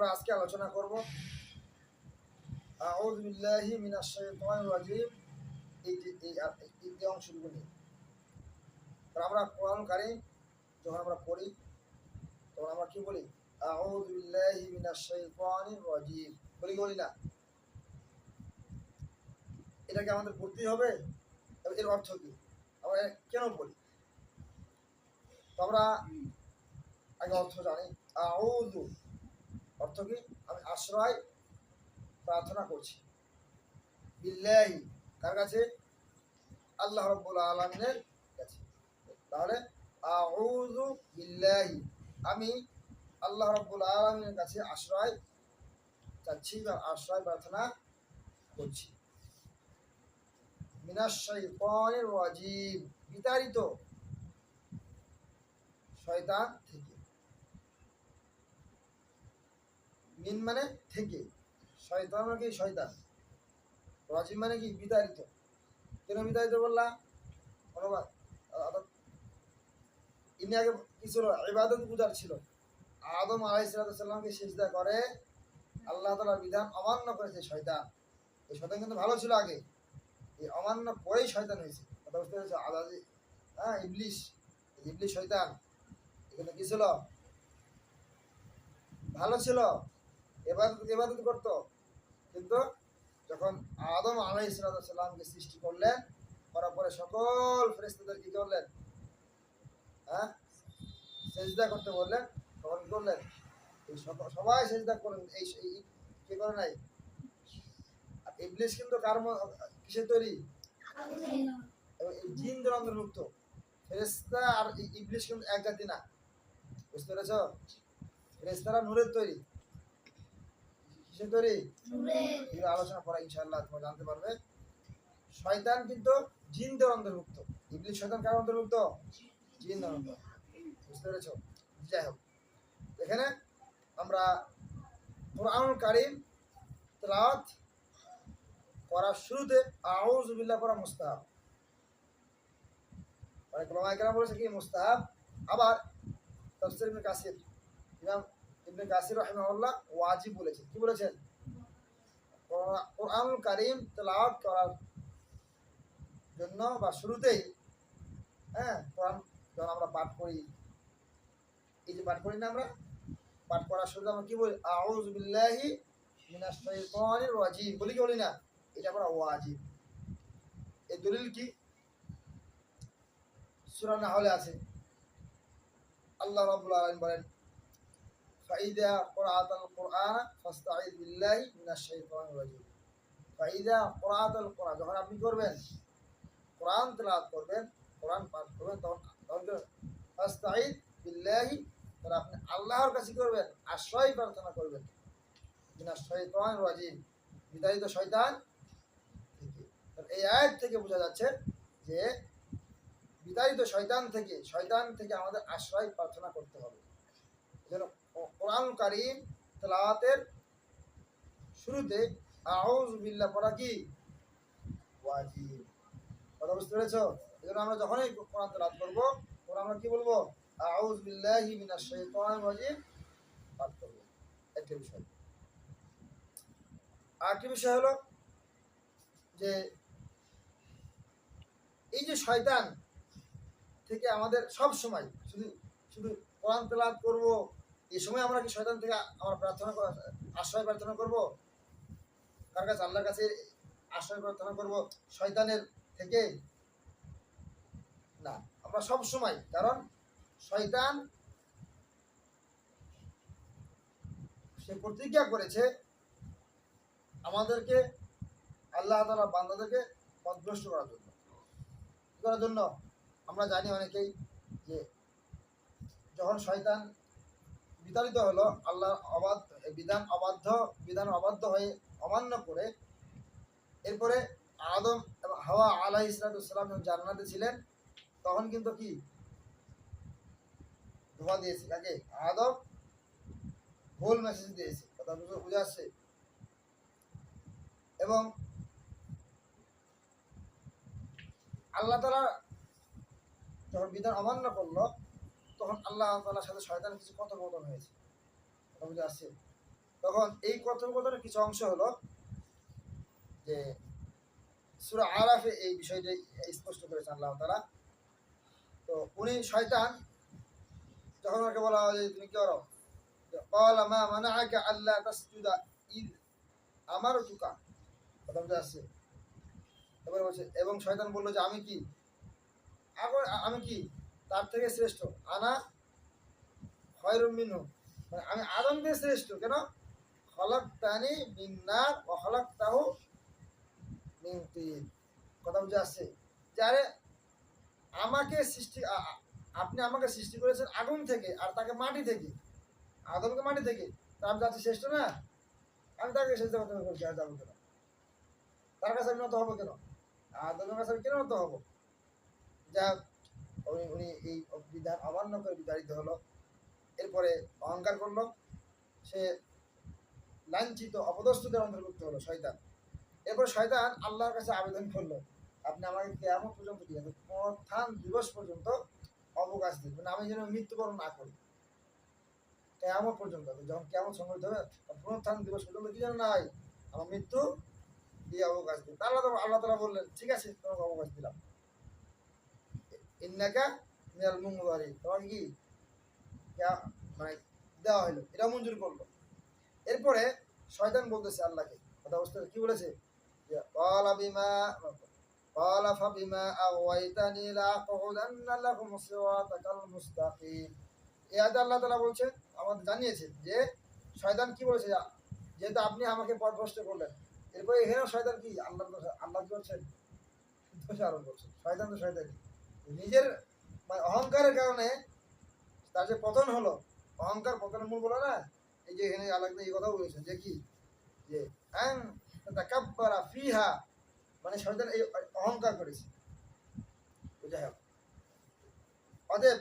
আমরা আজকে আলোচনা করব আউযু বিল্লাহি মিনাশ শাইতানির রাজিম এই অংশটুকু নিয়ে। আমরা কোরআন কারীম যখন আমরা পড়ি তখন আমরা কি বলি? আউযু বিল্লাহি মিনাশ শাইতানির রাজিম বলি না? এটাকে আমাদের পড়তেই হবে। এর অর্থ কি? আমরা কেন পড়ি? তো আমরা আগে অর্থ জানি। আউযু অর্থ কি? আমি আশ্রয় প্রার্থনা করছি। বিল্লাহি কার কাছে? আল্লাহ রাব্বুল আলামিনের কাছে। তাহলে আউযু বিল্লাহি, আমি আল্লাহ রাব্বুল আলামিনের কাছে আশ্রয় চাচ্ছি বা আশ্রয় প্রার্থনা করছি। মিনাশ শাইতানির রাজিম, বিতাড়িত শয়তান থেকে। মিন মানে থেকে, শয়তান মানে কি? শয়তান। রাজিম মানে কি? বিতাড়িত। কেন বিতাড়িত বললাম? অনুবাদ ইনি আগে কি ছিল? ইবাদত গুজার ছিল। আদম আলাইহিস সালামকে সিজদা করে আল্লাহ তাআলার বিধান অমান্য করেছে শয়তান। এই শয়তান কিন্তু ভালো ছিল আগে, এই অমান্য করেই শয়তান হয়েছে। কথা বুঝতে পেরেছো? আলাদি ইবলিশ, ইবলিশ শয়তান এখানে কি ছিল? ভালো ছিল, ইবাদত করতো। কিন্তু যখন আদম আলাইহিস সালামকে সৃষ্টি করলেন, করার পরে সকল ফেরেশতাদের কি করলেন? সেজদা করতে বললেন, তখন কি করলেন? এই সবাই সেজদা করেন। এই কি করে নাই? আর ইবলিশ কিন্তু কিসের তৈরি? এবং এই জিনদের অন্তর্ভুক্ত। ফেরেশতা আর ইবলিশ কিন্তু এক জাতি না। বুঝতে পেরেছ? ফেরেশতারা নূরের তৈরি। কিসের তৈরি? নূরের। আলোচনা করা ইনশাআল্লাহ তোমরা জানতে পারবে। শয়তান কিন্তু জিনদের অন্তর্ভুক্ত। ইবলিশ শয়তান কার অন্তর্ভুক্ত? জিনদের অন্তর্ভুক্ত। বুঝতে পেরেছ? যাই হোক, এখানে আমরা কুরআনুল কারীম তেলাওয়াত করার শুরুতে আউযু বিল্লাহ পড়া মুস্তাহাব। অনেক ওলামায়ে কেরাম বলেছে কি মুস্তাহাব। আবার তাফসীর ইবনে কাসির, ইমাম ইবনে কাসির রাহিমাহুল্লাহ ওয়াজিব বলেছেন। কি বলেছেন? কুরআনুল কারীম তেলাওয়াত করার জন্য বা শুরুতেই কোরআন যখন আমরা পাঠ করি, এই যে পাঠ করি না আমরা, পাঠ করার শুরুতে আমরা কি বলি? আউযু বিল্লাহি মিনাশ শাইতানির রাজিম বলি কি বলি না? এটা আমরা ওয়াজিব। এই দলিল কি? সূরা নাহলে আছে, আল্লাহ রাব্বুল আলামিন বলেন ফাইদা ক্রাআতাল কুরআন ফাস্তাঈদ বিল্লাহি মিনাশ শাইতানির রাজিম। ফাইদা ক্রাআতাল কুরআন, যখন আপনি করবেন কোরআন তেলাওয়াত করবেন, কোরআন পাঠ করবেন, তখন ফাস্তাঈদ বিল্লাহি, তাহলে আপনি আল্লাহর কাছে করবেন আশ্রয় প্রার্থনা করবেন মিনাশ শাইতানির রাজিম, বিতাড়িত শয়তান থেকে। এই আয়াত থেকে বোঝা যাচ্ছে যে বিতাড়িত শয়তান থেকে আমাদের আশ্রয় প্রার্থনা করতে হবে। এজন্য কোরআনুল কারীম তেলাওয়াতের শুরুতে আউযু বিল্লাহ পড়া কি? ওয়াজিব। কথা বুঝতে পেরেছো? এজন্য আমরা যখনই কোরআন তেলাওয়াত করবো, তখন আমরা কি বলবো? আউযু বিল্লাহি মিনাশ শাইতানির রাজিম পাঠ করবো। একটা বিষয়। আরেকটি বিষয় হলো যে এই যে শয়তান থেকে আমাদের সব সময় শুধু শুধু কোরআন তেলাওয়াত করব, এই সময় আমরা কি শয়তান থেকে আমরা প্রার্থনা আশ্রয় প্রার্থনা করব? কার কাছে? আল্লাহর কাছে আশ্রয় প্রার্থনা করব শয়তানের থেকে? না, আমরা সব সময়, কারণ শয়তান সে প্রতিজ্ঞা করেছে আমাদেরকে, আল্লাহ তাআলা বান্দাদেরকে পথভ্রষ্ট করার জন্য। আমরা জানি অনেকেই যে যখন শয়তান বিতাড়িত হলো, আল্লাহর বিধান অবাধ্য হয়ে অমান্য করে, এরপরে আদম এবং হাওয়া আলাইহিস সালাম যখন জান্নাতে ছিলেন, তখন কিন্তু কি ধোঁয়া দিয়েছে? আগে আদম ভুল মেসেজ দিয়েছে। কথা বুঝে আসছে? এবং আল্লাহ তাআলা যখন বিধান অমান্য করলো, তখন আল্লাহ তাআলার সাথে শয়তানের কিছু কথোপকথন হয়েছে। কথা বুঝে আসছে? তখন এই কথোপকথনের কিছু অংশ হলো যে সূরা আরাফে এই বিষয়টি স্পষ্ট করেছেন আল্লাহ তাআলা। তো উনি শয়তান যখন ওকে বলা হয় যে তুমি কি করো, ক্বালা মা মানাআকা আল্লা তাসজুদা ইয আমারতুকা, কথা বুঝে আসছে? এবার বলছে এবং শয়তান বলল যে আমি কি, আমি কি তার থেকে শ্রেষ্ঠ, আনা খায়রুম মিনহু, মানে আমি আদম থেকে শ্রেষ্ঠ। কেন? খলাকতানি মিন নার ওয়া খলাকতাহু মিন তিন, কথা বুঝে আসছে? যে আরে আমাকে সৃষ্টি আপনি আমাকে সৃষ্টি করেছেন আগুন থেকে আর তাকে মাটি থেকে, আদমকে মাটি থেকে, তা আমি যাচ্ছি শ্রেষ্ঠ না? আমি তাকে শ্রেষ্ঠ কথা বলছি, আর যাবো কেন? তার কাছে আমি নত হবো কেন? আদমের কাছে আমি কেন নত হবো? যা উনি উনি এই বিধান অমান্য করে বিতাড়িত হলো। এরপরে অহংকার করলো, সে লাঞ্ছিত অপদস্থদের অন্তর্ভুক্ত হলো শয়তান। এরপর শয়তান আল্লাহর কাছে আবেদন করলো, আপনি আমাকে কিয়ামত পর্যন্ত দিয়ে দেন, পুনরুত্থান দিবস পর্যন্ত অবকাশ দিন, মানে আমি যেন মৃত্যুবরণ না করি কিয়ামত পর্যন্ত। যখন কিয়ামত সংঘটিত হবে পুনরুত্থান দিবস পর্যন্ত কি যেন না হয়, আমার মৃত্যু দিয়ে অবকাশ দিন। আল্লাহ তাআলা বললেন ঠিক আছে তোমাকে অবকাশ দিলাম, ইন্নাকা মিনাল মুনজারিন, তোমাকে কি মানে দেওয়া হলো, এটা মঞ্জুর করলো। এরপরে শয়তান বলতেছে আল্লাহকে, কথা বুঝতে কি বলেছে, যে ক্বালা বিমা ক্বালা ফাবিমা আওয়াইতানি লাআকুদান্না লাকুম সিরাতাকাল মুস্তাকিম। এই আয়াতে আল্লাহ তাআলা বলছেন, আমাদের জানিয়েছেন যে শয়তান কি বলেছে, যেহেতু আপনি আমাকে পথভ্রষ্ট করলেন। এরপরে এখানেও শয়তান কি আল্লাহ কি করছেন, দোষ আরোপ করছেন। শয়তান তো শয়তানি, নিজের মানে অহংকারের কারণে তার যে পতন হলো, অহংকার পতনের মূল বলো না, এই যে এখানে আল্লাহ এই কথাও বলেছেন যে কি, যে আন তাকাব্বারা ফিহা, মানে শয়তান এই অহংকার করেছে। যাই হোক, অতএব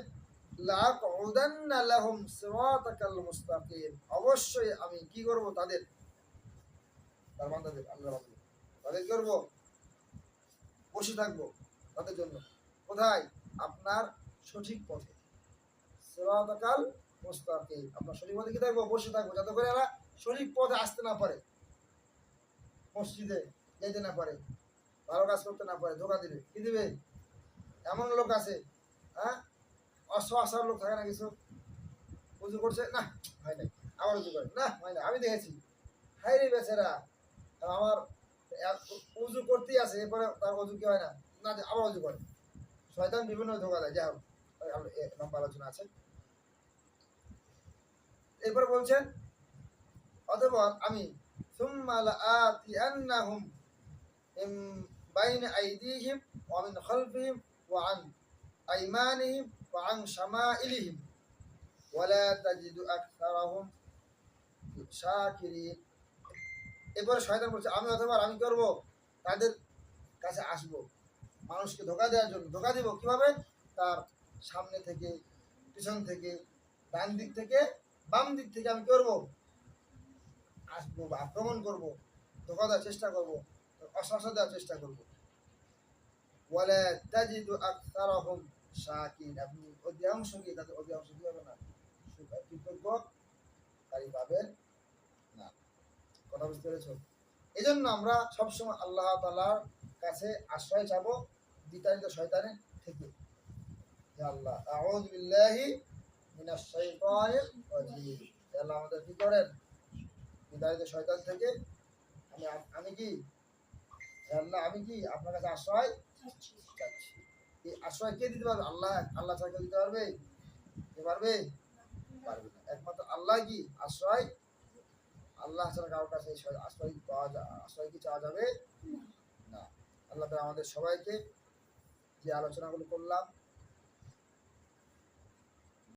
লাআকুদান্না লাহুম সিরাতাকাল মুস্তাকিম, অবশ্যই আমি কি করব তাদের, তার বান্দাদের, আল্লাহর বান্দাদের, তাদের কি করব, বসে থাকবো তাদের জন্য কোথায়, আপনার সঠিক পথে, সিরাতাকাল মুস্তাকিম, আপনার সঠিক পথে কি থাকবো, বসে থাকবো, যাতে করে এরা সঠিক পথে আসতে না পারে, মসজিদে যেতে না পারে, ভালো কাজ করতে না পারে, ধোকা দিবে। কি দিবে? এমন লোক আছে, হ্যাঁ, অশ্বাসার লোক থাকে না, কিছু উজু করছে না হয় নাই, আবার উজু করে না হয় না, আমি দেখেছি, হাই রে বেচারা, আমার উজু করতেই আছে, এরপরে তার উজু কি হয় না, না আবার উজু করে। শয়তান বিভিন্ন ধোকা দেয়। যাই হোক, লম্বা আলোচনা আছে। এরপর বলছেন অতঃপর আমি সুম্মা লাআতিয়ান্নাহুম মিন বাইনি আইদিহিম ওয়া মিন খালফিহিম ওয়া আন আইমানিহিম ওয়া আন শামাইলিহিম ওয়া লা তাজিদু আকসারাহুম শাকিরিন। এরপরে শয়তান বলছে আমি অতঃপর আমি করব তাদের কাছে আসব মানুষকে ধোঁকা দেওয়ার জন্য। ধোঁকা দিব কিভাবে? তার সামনে থেকে, পিছন থেকে, ডান দিক থেকে, বাম দিক থেকে আমি করব, আসবো বা আক্রমণ করব, ধোঁকা দেওয়ার চেষ্টা করব, অশ্বাসা দেওয়ার চেষ্টা করব। ওয়ালা তাজিদু আকসারাহুম শাকিরিন, আপনি অধিকাংশ কি তাদের অধিকাংশ কি হবে না, কৃতজ্ঞতাকারী পাবেন না। কথা বুঝতে পেরেছো? এই জন্য আমরা সবসময় আল্লাহ তাআলার কাছে আশ্রয় চাবো বিতাড়িত শয়তানের থেকে। হে আল্লাহ, আউযু বিল্লাহি মিনাশ শাইতানির রাজিম, হে আল্লাহ আমাদের কি করেন, বিতাড়িত শয়তান থেকে আমি আমি কি, হে আল্লাহ আমি কি আপনার কাছে আশ্রয় চাচ্ছি। এই আশ্রয় কে দিতে পারবে? আল্লাহ, আল্লাহ ছাড়া কেউ দিতে পারবে? কে পারবে? পারবে না। একমাত্র আল্লাহ কি আশ্রয়, আল্লাহ ছাড়া কারোর কাছে আশ্রয় পাওয়া যায়, আশ্রয় কি চাওয়া যাবে না। আল্লাহ তাআলা আমাদের সবাইকে যে আলোচনাগুলো করলাম